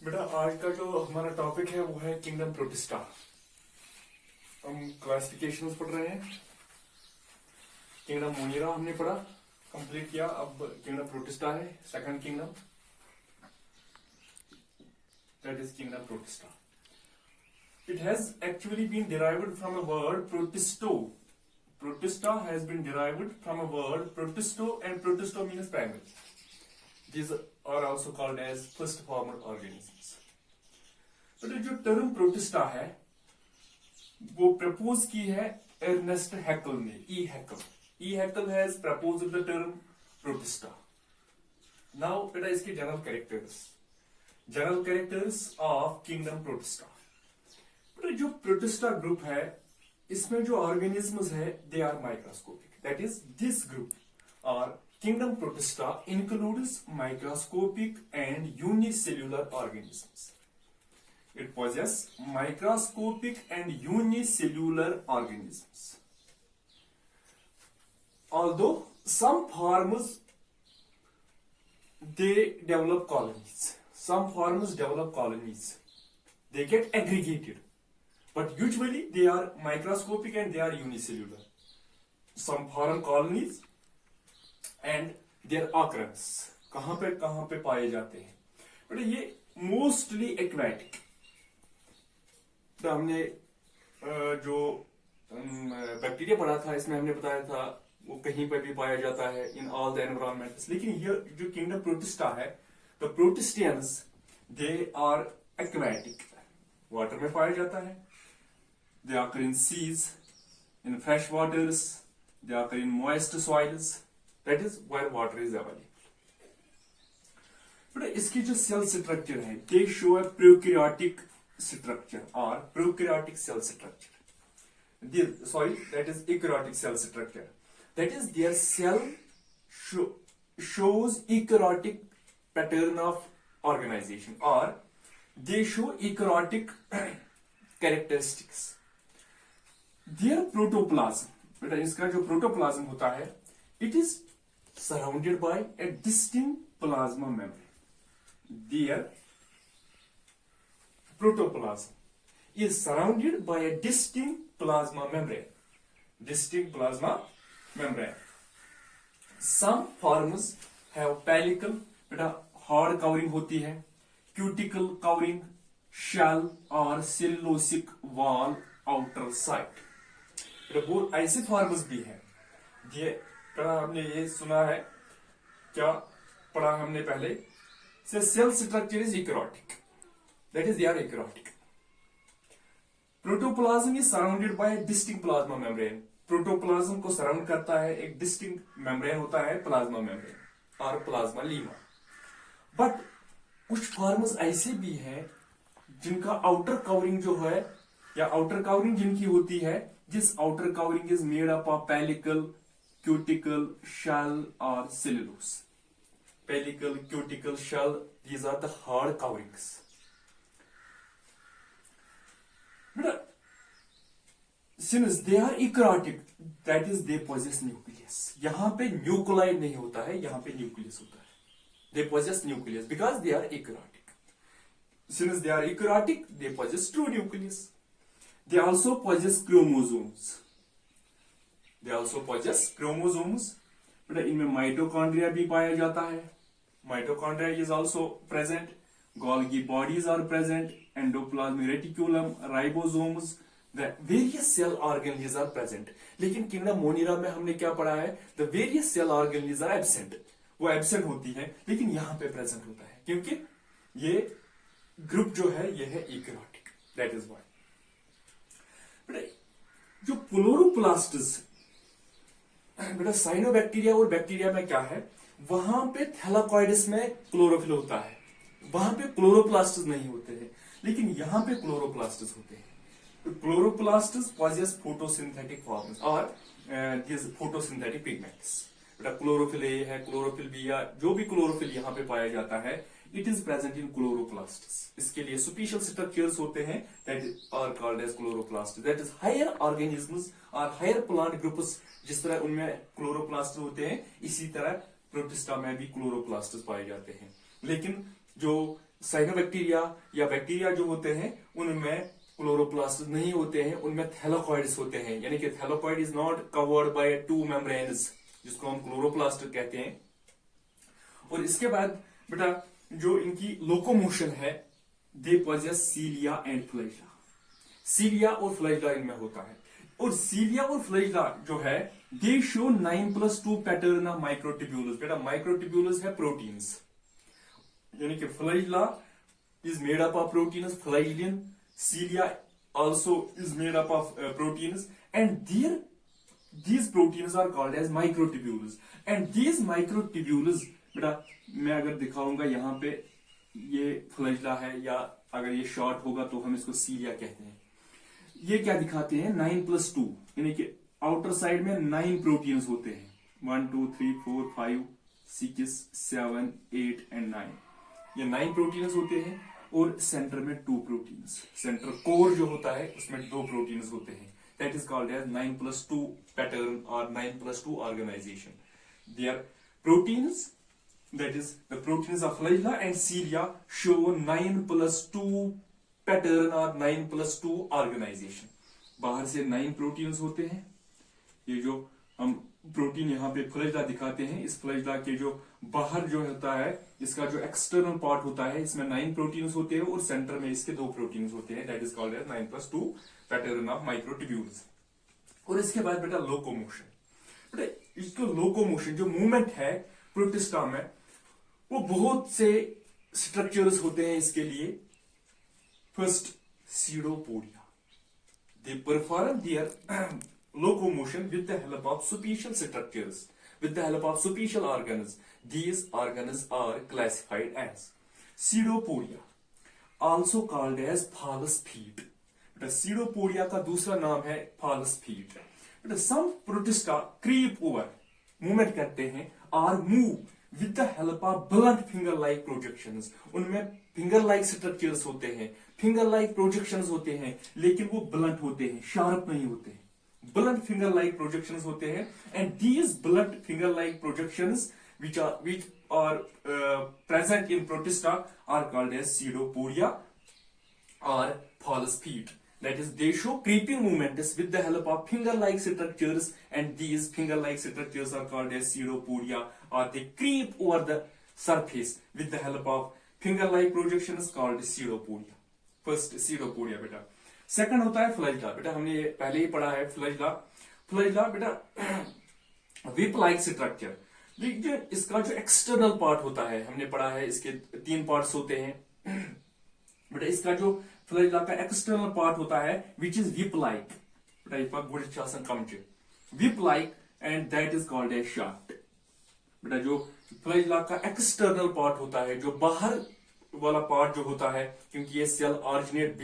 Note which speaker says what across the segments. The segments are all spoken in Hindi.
Speaker 1: बेटा आज का जो हमारा टॉपिक है वो है किंगडम प्रोटिस्टा। हम क्लासिफिकेशंस पढ़ रहे हैं। किंगडम मोनिरा हमने पढ़ा, कंप्लीट किया। अब किंगडम प्रोटिस्टा है, second kingdom, that is kingdom protista. It has actually been derived from a word protisto. Protista has been derived from a word protisto, and protisto means primary. These are also called as first former organisms. तो जो टर्म प्रोटिस्टा है वो प्रपोज की है अर्नेस्ट हैकल ने, E Haeckel. E Haeckel has proposed the term Protista. Now बेटा इसके general characters of kingdom Protista. जो प्रोटिस्टा ग्रुप है इसमें जो ऑर्गेनिज्म्स है they are microscopic, that is this group और kingdom Protista includes microscopic and unicellular organisms. It possess microscopic and unicellular organisms. Although some forms they develop colonies, they get aggregated. But usually they are microscopic and they are unicellular. Some form colonies and their occurrence कहां पे पाए जाते हैं? बट ये मोस्टली एक्वेटिक। तो हमने जो बैक्टीरिया पढ़ा था इसमें हमने बताया था वो कहीं पर भी पाया जाता है इन ऑल द एनवायरमेंट्स। लेकिन ये जो किंगडम प्रोटिस्टा है, the protistians they are aquatic, water में पाया जाता है। They occur in seas, in fresh waters, they occur in moist soils, that is where water is available. But इसकी जो cell structure है, they show a prokaryotic structure or prokaryotic cell structure. That is eukaryotic cell structure. That is their cell shows eukaryotic pattern of organization or they show eukaryotic characteristics. Their protoplasm, बेटा इसका जो प्रोटोप्लाज्म होता है it is surrounded by a distinct plasma membrane. Their protoplasm is surrounded by a distinct plasma membrane. Some forms have pellicle, बेटा हार्ड कवरिंग होती है, क्यूटिकल कवरिंग, शेल और सेलुलोसिक वॉल आउटर साइड। वो ऐसे फॉर्म्स भी हैं। ये पढ़ा हमने, ये सुना है, क्या पढ़ा हमने पहले से cell structure is eukaryotic, that is they are eukaryotic. Protoplasm is surrounded by distinct plasma membrane. Protoplasm को सराउंड करता है एक डिस्टिंक्ट मेम्ब्रेन होता है, प्लाज्मा मेम्ब्रेन और प्लाज्मा लीमा। बट कुछ फॉर्म्स ऐसे भी हैं जिनका आउटर कवरिंग जो है या आउटर कवरिंग जिनकी होती है, this outer covering is made up of pellicle, cuticle, shell or cellulose. Pellicle, cuticle, shell, these are the hard coverings. But since they are eukaryotic, that is they possess nucleus. यहाँ पे nuclei नहीं होता है, यहाँ पे nucleus होता है। They possess nucleus because they are eukaryotic. Since they are eukaryotic, they possess true nucleus. They also possess chromosomes. but इनमें माइटोकॉन्ड्रिया भी पाया जाता है। Mitochondria is also present. Golgi bodies are present. Endoplasmic reticulum, ribosomes, the various cell organelles are present. लेकिन किंगडम मोनिरा में हमने क्या पढ़ा है? The various cell organelles are absent. वो एब्सेंट होती है, लेकिन यहाँ पे प्रेजेंट होता है क्योंकि ये ग्रुप जो है ये है यूकैरियोटिक, दैट इज व्हाई। जो क्लोरोप्लास्ट्स, बेटा साइनोबैक्टीरिया और बैक्टीरिया में क्या है, वहां पे थैलाकॉइड्स में क्लोरोफिल होता है, वहां पे क्लोरोप्लास्ट्स नहीं होते हैं, लेकिन यहां पे क्लोरोप्लास्ट्स होते हैं। तो क्लोरोप्लास्ट्स पॉजेस फोटोसिंथेटिक फॉर्म्स और दिस फोटोसिंथेटिक पिगमेंट्स। बेटा क्लोरोफिल ए है, क्लोरोफिल बी या जो भी क्लोरोफिल यहां पे पाया जाता है, it is present in chloroplasts. इसके लिए स्पेशल स्ट्रक्चर्स होते हैं that are called as chloroplast. That is higher organisms और हायर प्लांट ग्रुप्स, जिस तरह उनमें क्लोरोप्लास्ट होते हैं इसी तरह प्रोटिस्टा में भी क्लोरोप्लास्ट पाए जाते हैं। लेकिन जो साइनोबैक्टीरिया या बैक्टीरिया जो होते हैं उनमें क्लोरोप्लास्ट नहीं होते हैं, उनमें थैलाकॉइड्स होते हैं, यानी कि thylakoid is not covered by two membranes, जिसको हम क्लोरोप्लास्ट कहते हैं। और इसके बाद बेटा जो इनकी लोकोमोशन है, दे पॉजेस सीलिया एंड फ्लैजिला। सीलिया और फ्लैजिला इनमें होता है। और सीलिया और फ्लैजिला जो है दे शो 9+2 पैटर्न ऑफ माइक्रोट्यूब्यूल्स। बेटा माइक्रोट्यूब्यूल्स है प्रोटीन्स, यानी कि flagella is made up of proteins, flagellin, cilia also is made up of proteins, and these proteins are called as microtubules, and these microtubules बेटा मैं अगर दिखाऊंगा यहाँ पे ये फ्लैजिला है, या अगर ये शॉर्ट होगा तो हम इसको सीलिया कहते हैं। ये क्या दिखाते हैं 9+2, यानी कि आउटर साइड में 9 प्रोटीन्स होते हैं, 1 2 3 4 5 6 7 8 एंड 9, ये 9 प्रोटीन्स होते हैं। और सेंटर में 2 प्रोटीन्स, सेंटर कोर जो होता है उसमें 2 प्रोटीन्स होते हैं। That is called as 9+2 pattern और 9+2 organisation. They are proteins, that is the proteins of flagella and cilia show 9+2 pattern और 9+2 ऑर्गेनाइजेशन। बाहर से 9 प्रोटीन्स होते हैं। ये जो हम प्रोटीन यहाँ पे फ्लैजिला दिखाते हैं, इस फ्लैजिला के जो बाहर जो होता है, इसका जो एक्सटर्नल पार्ट होता है, इसमें 9 प्रोटीन्स होते हैं और सेंटर में इसके 2 प्रोटीन्स होते हैं। That is called as 9+2 pattern of microtubules. और इसके बाद बेटा लोकोमोशन। बेटा इसको लोकोमोशन जो मूवमेंट है प्रोटिस्टा में, वो बहुत से स्ट्रक्चर्स होते हैं इसके लिए। First pseudopodia, they perform their locomotion with the help of superficial structures, with the help of superficial organs. These organs are classified as pseudopodia, also called as phallus feet. Pseudopodia का दूसरा नाम है phallus feet. Some protista creep over, movement करते हैं, or move with the help of blunt finger-like projections. उनमें finger-like structures होते हैं, finger-like projections होते हैं, लेकिन वो blunt होते हैं, sharp नहीं होते हैं। blunt finger like projections होते हैं, and these blunt finger like projections which are present in protista are called as pseudopodia or phallus feet. That is, they show creeping movements with the help of finger like structures, and these finger like structures are called as pseudopodia, or they creep over the surface with the help of finger like projections called pseudopodia. First pseudopodia बेटा। सेकंड होता है फ्लैजिला। बेटा हमने ये पहले ही पढ़ा है फ्लैजिला। फ्लैजिला बेटा विप लाइक स्ट्रक्चर, लेकिन इसका जो एक्सटर्नल पार्ट होता है, हमने पढ़ा है इसके 3 पार्ट्स होते हैं। बेटा इसका जो फ्लैजिला का एक्सटर्नल पार्ट होता है विच इज विप लाइक, बेटा ये गुड शासन कमचे विप लाइक, and that is called as shaft. बेटा जो फ्लैजिला का एक्सटर्नल पार्ट होता है, जो बाहर वाला पार्ट जो होता है, क्योंकि ये cell originate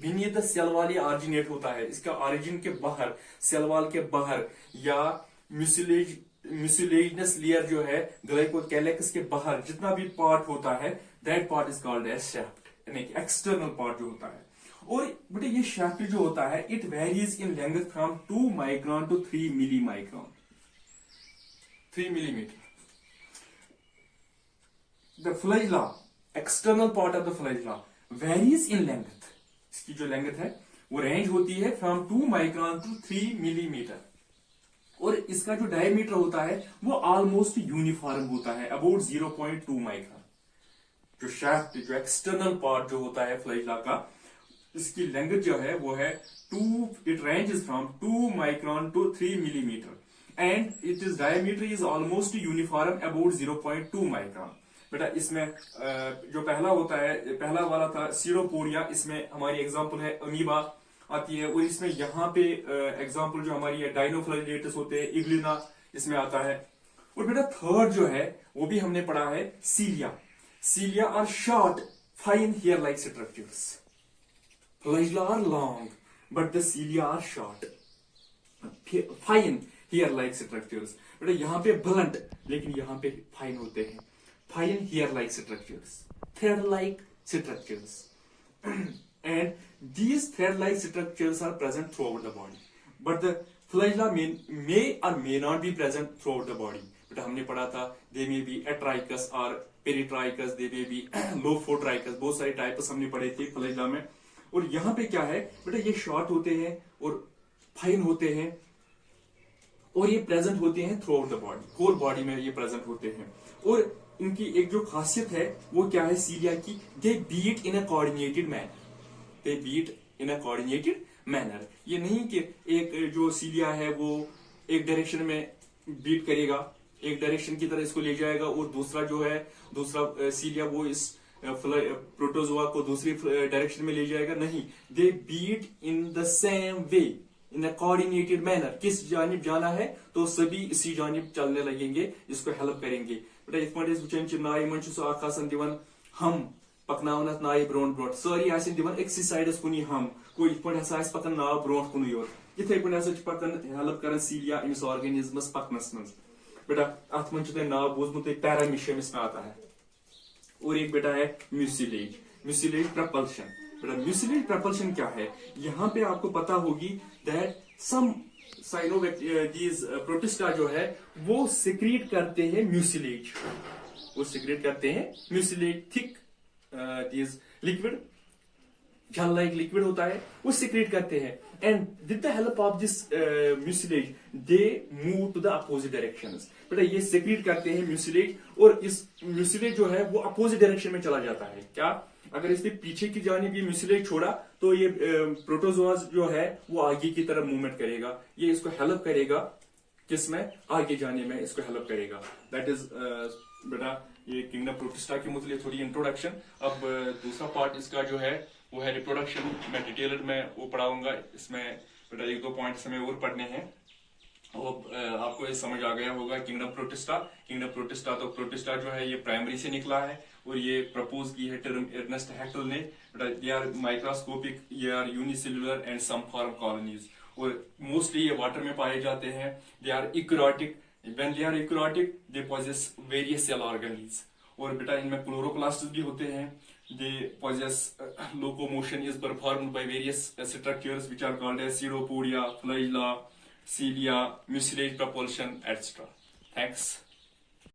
Speaker 1: beneath the cell वाली ऑरिजिनेट होता है, इसका ऑरिजिन के बाहर, सेल वॉल के बाहर, या म्यूसिलेजिनस लेयर जो है ग्लाइकोकैलिक्स के बाहर जितना भी पार्ट होता है, that part is called as shaft, यानी कि एक्सटर्नल पार्ट जो होता है। और बेटे ये शाफ्ट जो होता है, it varies in length from 2 micron to 3 milli micron, 3 millimetre. The flagella, external part of the flagella varies in length, इसकी जो लेंथ है वो रेंज होती है फ्रॉम 2 माइक्रोन टू 3 मिलीमीटर। और इसका जो डायमीटर होता है वो ऑलमोस्ट यूनिफॉर्म होता है, अबाउट 0.2 माइक्रोन। जो शाफ्ट, जो एक्सटर्नल पार्ट जो होता है फ्लैजिला का, इसकी लेंथ जो है वो है it ranges from 2 micron to 3 millimetre, and it is diameter is almost uniform about 0.2 micron. बेटा इसमें जो पहला होता है, पहला वाला था सीडोपोडिया, इसमें हमारी एग्जांपल है अमीबा आती है, और इसमें यहाँ पे एग्जांपल जो हमारी है डाइनोफ्लाजेलेटस होते हैं, इग्लिना इसमें आता है। और बेटा थर्ड जो है वो भी हमने पढ़ा है cilia. Cilia are short fine hair like structures, flagella are long but the cilia are short fine hair like structures. बेटा यहाँ पे ब्लंट, लेकिन यहाँ पे फाइन होते हैं, fine hair-like structures, thread-like structures, and these thread-like structures are present throughout the body. But the flagella may or may not be present throughout the body. But हमने पढ़ा था they may be atrachous or peritrichous, they may be lophotrichous, बहुत सारे टाइप्स हमने पढ़े थे फ्लैजिला में। और यहाँ पे क्या है बेटा, ये शॉर्ट होते हैं और फाइन होते हैं और ये प्रेजेंट होते हैं throughout the body, whole body में ये प्रेजेंट होते हैं। और इनकी एक जो खासियत है वो क्या है सीलिया की, they beat in a coordinated manner, they beat in a coordinated manner. ये नहीं कि एक जो सीलिया है वो एक डायरेक्शन में बीट करेगा, एक डायरेक्शन की तरह इसको ले जाएगा, और दूसरा जो है दूसरा सीलिया वो इस प्रोटोजोआ को दूसरी डायरेक्शन में ले जाएगा। नहीं, they beat in the same way in a coordinated manner. किस जानिब जाना है तो सभी इसी जानिब चलने लगेंगे, इसको हेल्प करेंगे। बेटा इत पे वुचन नाय मन दिवन हम पकनावन अथ नाय ब्रोट ब्रोट, सारी दिवन एक्सी साइडस कुन हम, कोई इत पे पकन नाव ब्रोट कुन योत। इथे पे पकन हेल्प कर सीलिया इस ऑर्गेनिजमस पकनस मज। बेटा अथ मन नाव बोजमुत पैरामीशियम इसमें आता है। और एक बेटा है म्यूसिलेज, म्यूसिलेज प्रपल्शन। बेटा म्यूसिलेज प्रपल्शन क्या है, यहाँ पे आपको पता होगी दैट सम साइनोबैक्टीरिया प्रोटिस्टा जो है वो सिक्रीट करते हैं म्यूसिलेज, वो सिक्रीट करते हैं mucilage, thick this liquid, gel like liquid होता है, वो सिक्रेट करते हैं। And with the help of this mucilage they move to the opposite directions. बेटा ये सिक्रेट करते हैं म्यूसिलेज, और इस म्यूसिलेज जो है वो अपोजिट डायरेक्शन में चला जाता है। क्या, अगर इसने पीछे की जानिब ये म्यूसिलेज छोड़ा तो ये प्रोटोजोआ जो है वो आगे की तरफ मूवमेंट करेगा, ये इसको हेल्प करेगा किसमें, आगे जाने में इसको हेल्प करेगा। दैट इज बेटा ये किंगडम प्रोटिस्टा के मुताबिक थोड़ी इंट्रोडक्शन। अब दूसरा पार्ट इसका जो है वो है रिप्रोडक्शन, मैं डिटेल्ड में वो पढ़ाऊंगा। इसमें बेटा एक दो पॉइंट्स हमें और पढ़ने हैं। और आपको ये समझ आ गया होगा किंगडम प्रोटिस्टा, किंगडम प्रोटिस्टा तो प्रोटिस्टा जो है ये प्राइमरी से निकला है, और ये प्रपोज की है टर्म अर्नेस्ट हैक्टल ने। बेटा दे आर माइक्रोस्कोपिक, ये are unicellular and some form colonies, और मोस्टली ये वाटर में पाए जाते हैं। They are eukaryotic, when they are eukaryotic they possess various cell organelles. और बेटा इनमें क्लोरोप्लास्ट भी होते हैं। They possess locomotion is performed by various structures which are called as pseudopodia, flagella, cilia, mucilage propulsion, etc. Thanks.